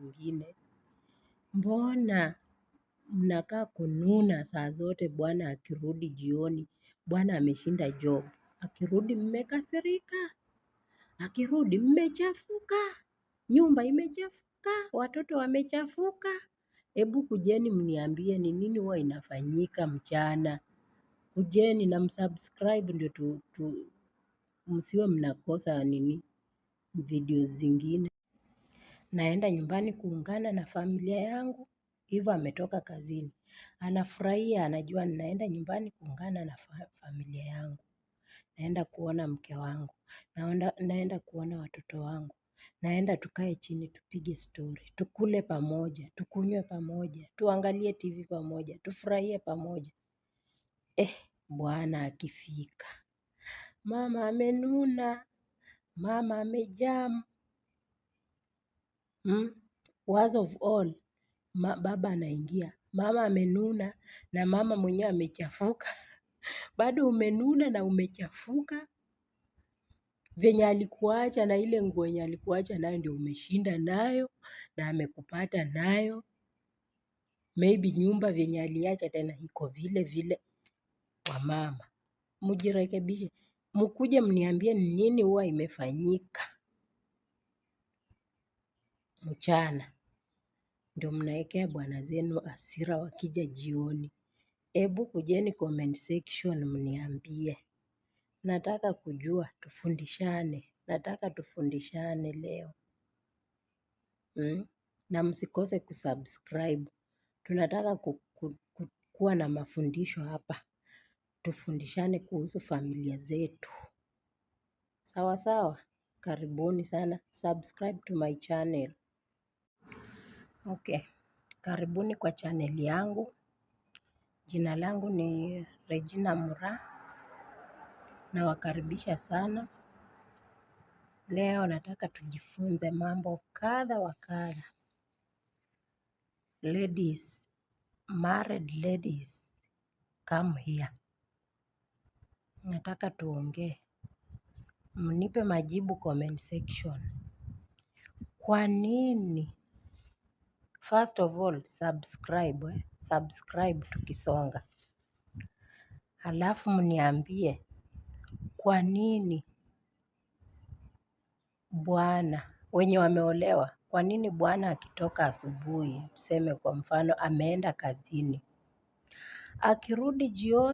ingine. Mbona mnakaa kununa saa zote bwana akirudi jioni, bwana ameshinda job. Akirudi mmekasirika, akirudi mmechafuka, nyumba imechafuka, watoto wamechafuka. Hebu kujeni mniambie ni nini huwa inafanyika mchana. Kujeni na msubscribe ndio msiwe mnakosa video zingine. Naenda nyumbani kuungana na familia yangu. Eva ametoka kazini. Anafurahia, anajua naenda nyumbani kuungana na familia yangu. Naenda kuona mke wangu. Naenda kuona watoto wangu. Naenda tukae chini tupige story. Tukule pamoja, tukunywe pamoja, tuangalie TV pamoja, tufurahie pamoja. Bwana akifika, mama amenuna, mama amejam. Worst of all, baba anaingia, mama amenuna na mama mwenyewe amechafuka. Bado umenuna na umechafuka. Venye alikuacha na ile nguo yenye alikuacha nayo ndio umeshinda nayo na amekupata nayo. Maybe nyumba venye aliacha tena iko vile vile. Wamama, mjirekebishe. Mkuje mniambie ni nini huwa imefanyika mchana. Ndio mnaekea bwana zenu hasira wakija jioni. Hebu kujeni comment section mniambie. Nataka kujua, tufundishane. Nataka tufundishane leo. Na msikose kusubscribe. Tunataka kuwa na mafundisho hapa. Tufundishane kuhusu familia zetu. Sawa sawa, karibuni sana. Subscribe to my channel. Okay, karibuni kwa channel yangu. Jina langu ni Regina Mura. Nawakaribisha sana. Leo nataka tujifunze mambo kadha wa kadha. Ladies, married ladies, come here. Nataka tuongee. Mnipe majibu comment section. Kwa nini? First of all, subscribe. Subscribe tukisonga. Halafu mniambie kwa nini bwana wenye wameolewa, kwa nini bwana akitoka asubuhi, tuseme kwa mfano ameenda kazini, akirudi jioni